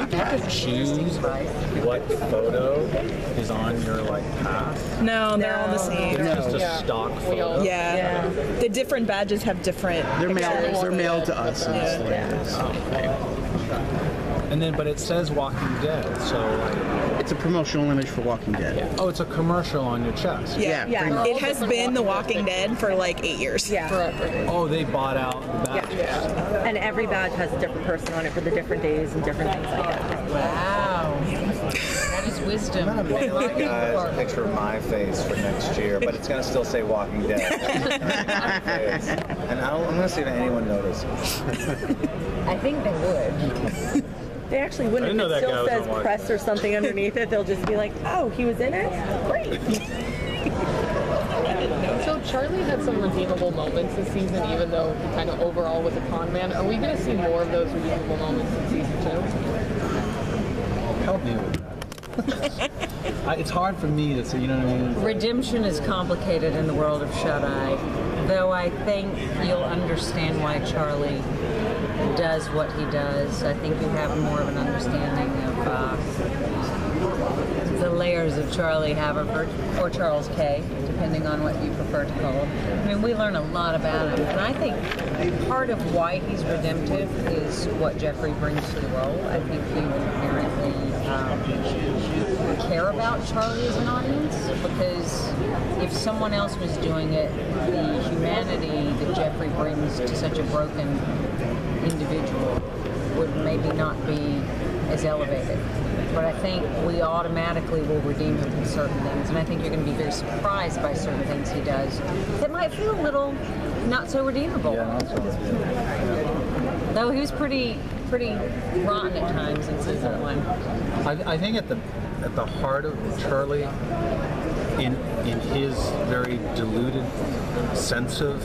you get to choose what photo is on your pass? No, they're all the same. It's just a stock photo. Yeah. The different badges have different. They're mailed to us. And then, but it says Walking Dead, so it's a promotional image for Walking Dead. Oh, it's a commercial on your chest. Yeah. It has been The Walking Dead for 8 years. Yeah. Forever. Oh, they bought out the badge. Yeah. And every badge has a different person on it for the different days and different things like that. Wow. That is wisdom. I'm going to mail you guys a picture of my face for next year, but it's going to still say Walking Dead. And I'm going to see if anyone notices. I think they would. They actually wouldn't. If it still says press or something underneath it, they'll just be like, oh, he was in it? Great. So Charlie had some redeemable moments this season, even though he kind of overall was a con man. Are we going to see more of those redeemable moments in season 2? Help me with that. It's hard for me to say, you know what I mean? Redemption is complicated in the world of Shut-Eye, though I think you'll understand why Charlie does what he does. I think you have more of an understanding of the layers of Charlie Haverford, or Charles K., depending on what you prefer to call him. I mean, we learn a lot about him, and I think part of why he's redemptive is what Jeffrey brings to the role. I think he would inherently care about Charlie as an audience, because if someone else was doing it, the humanity that Jeffrey brings to such a broken individual would maybe not be as elevated. But I think we automatically will redeem him from certain things, and I think you're going to be very surprised by certain things he does that might feel a little not so redeemable. Yeah, not so redeemable. Though he was pretty rotten at times in season 1. I think at the heart of Charlie, in his very diluted sense of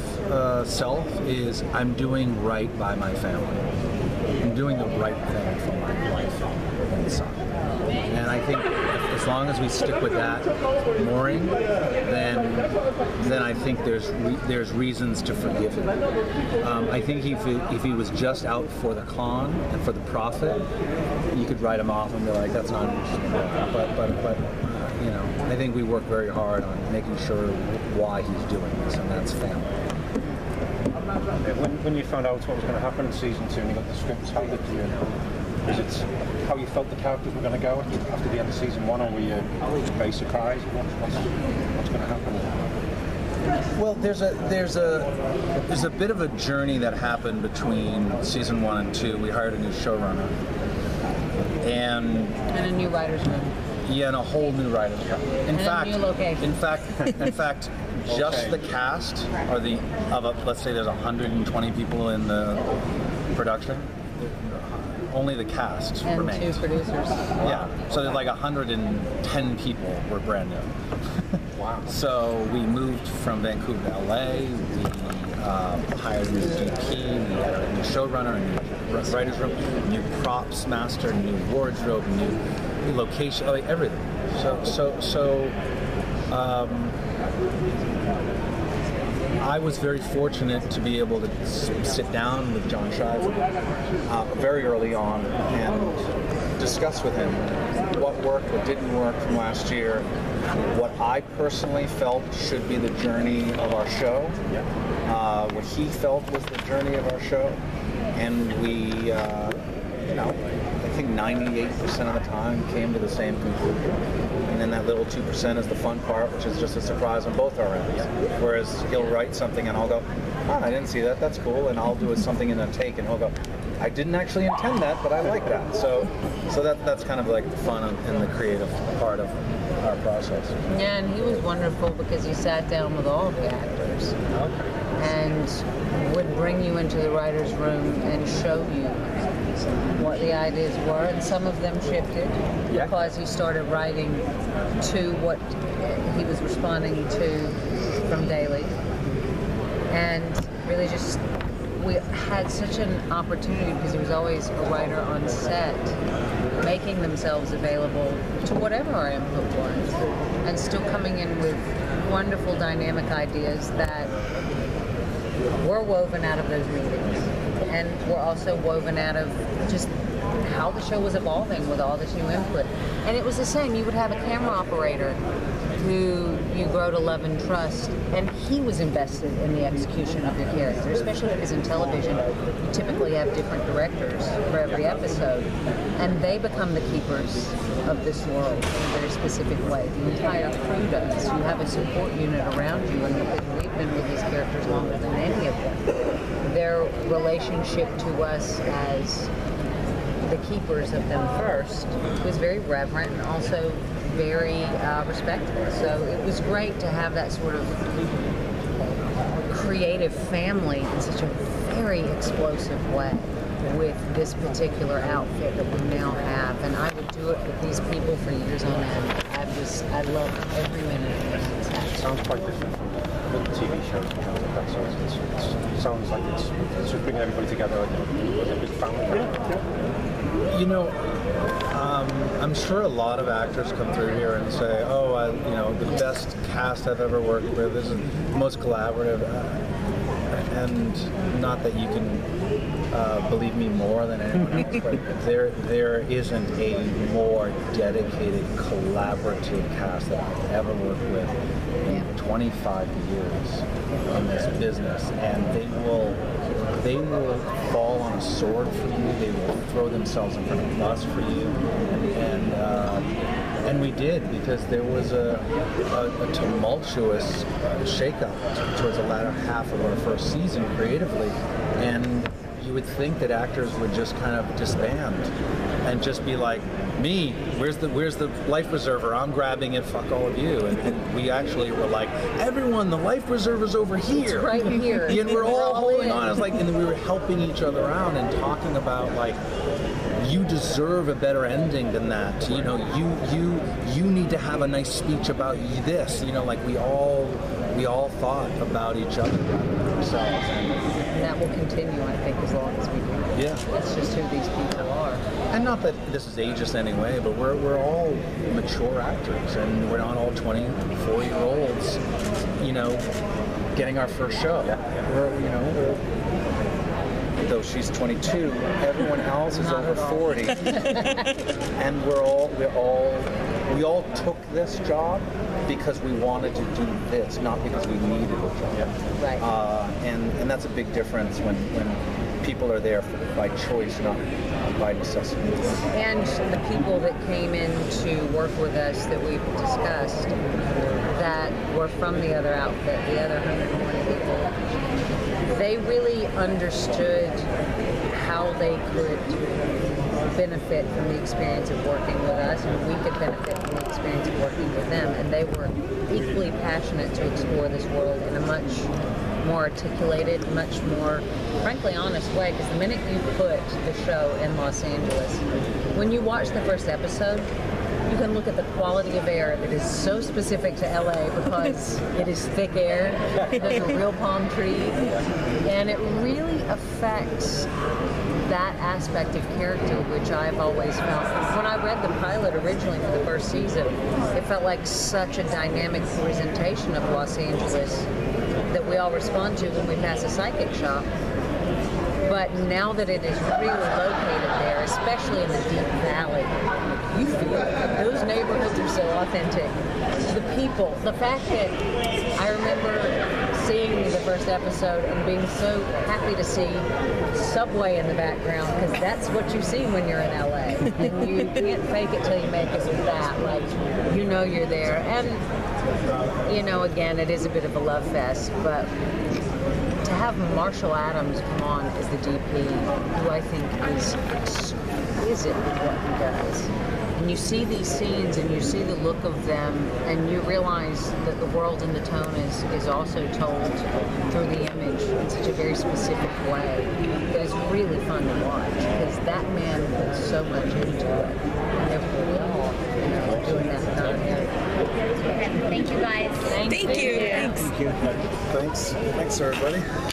self, is I'm doing right by my family. I'm doing the right thing for my wife and son. And I think as long as we stick with that mooring, then I think there's reasons to forgive him. I think if he was just out for the con and for the profit, you could write him off and be like, that's not interesting. But you know, I think we work very hard on making sure why he's doing this, and that's family. When you found out what was going to happen in season 2 and you got the scripts, how did you? Was it how you felt the characters were going to go after the end of season 1, or were you very surprised? What's going to happen? Well, there's a bit of a journey that happened between season 1 and 2. We hired a new showrunner, and a new writer's room. Yeah, and a whole new writer's room. In fact, just the cast are let's say there's 120 people in the production. Only the cast and remained. 2 producers. Yeah, so there's 110 people were brand new. Wow. So we moved from Vancouver to LA. We hired a new DP. We had a new showrunner, a new writer's room, new props master, new wardrobe, new location, everything. I was very fortunate to be able to sit down with John Shiver very early on and discuss with him what worked, what didn't work from last year, what I personally felt should be the journey of our show, what he felt was the journey of our show, and we, I think 98% of the time came to the same conclusion. And then that little 2% is the fun part, which is just a surprise on both our ends. Whereas he'll write something and I'll go, oh, I didn't see that, that's cool. And I'll do something in a take and he'll go, I didn't actually intend that, but I like that. So that's kind of like the fun and the creative part of our process. Yeah, and he was wonderful because he sat down with all of the actors and would bring you into the writer's room and show you what the ideas were, and some of them shifted because he started writing to what he was responding to from daily. And really just, we had such an opportunity because there was always a writer on set making themselves available to whatever our input was, and still coming in with wonderful dynamic ideas that were woven out of those meetings. and were also woven out of just how the show was evolving with all this new input. And it was the same. You would have a camera operator who you grow to love and trust, and he was invested in the execution of your character, especially because in television you typically have different directors for every episode, and they become the keepers of this world in a very specific way. The entire crew does. You have a support unit around you, and because we've been with these characters longer than any of them, their relationship to us as the keepers of them first was very reverent and also very respectful. So it was great to have that sort of creative family in such a very explosive way with this particular outfit that we now have. And I would do it with these people for years on end. I love every minute of it. It sounds quite different from the TV shows. It sounds like it's just bringing everybody together with a big family. You know, I'm sure a lot of actors come through here and say, "Oh, the best cast I've ever worked with. This is the most collaborative." And not that you can believe me more than anyone else, but there isn't a more dedicated, collaborative cast that I've ever worked with in 25 years in this business, and they will fall on a sword for you. They will throw themselves in front of a bus for you, and we did, because there was a tumultuous shakeup towards the latter half of our first season creatively, and you would think that actors would just kind of disband and just be like, me, where's the life preserver? I'm grabbing it, fuck all of you. And we actually were like, everyone, the life preserver's over here. It's right here. And we're all holding on. It's like, and then we were helping each other out and talking about, like, you deserve a better ending than that. You know, you need to have a nice speech about this. You know, like we all thought about each other rather than ourselves. And that will continue, I think, as long as we do. Yeah. That's just who these people are. And not that this is ageist anyway, but we're all mature actors, and we're not all 24-year-olds, getting our first show. Though she's 22, everyone else is over 40, and we all took this job because we wanted to do this, not because we needed a job. Right. And that's a big difference when people are there by choice, not by necessity. And the people that came in to work with us that we've discussed that were from the other outfit, the other 120 people, they really understood how they could benefit from the experience of working with us, and we could benefit from the experience of working with them. And they were equally passionate to explore this world in a much more articulated, much more, frankly, honest way. Because the minute you put the show in Los Angeles, when you watch the first episode, you can look at the quality of air that is so specific to LA because it is thick air, there's a real palm tree, and it really affects that aspect of character, which I've always felt. When I read the pilot originally for the first season, it felt like such a dynamic presentation of Los Angeles that we all respond to when we pass a psychic shop. But now that it is really located there, especially in the Deep Valley, you feel it. Those neighborhoods are so authentic. The people, the fact that I remember seeing the first episode and being so happy to see Subway in the background, because that's what you see when you're in LA. And you can't fake it till you make it with that. Like, you're there. And, again, it is a bit of a love fest, but to have Marshall Adams come on as the DP, who I think is exquisite with what he does. And you see these scenes and you see the look of them, and you realize that the world and the tone is also told through the image in such a very specific way that is really fun to watch, because that man puts so much into it. And they're all doing that kind of Thank you guys. Thank you. Thanks. Thanks, everybody.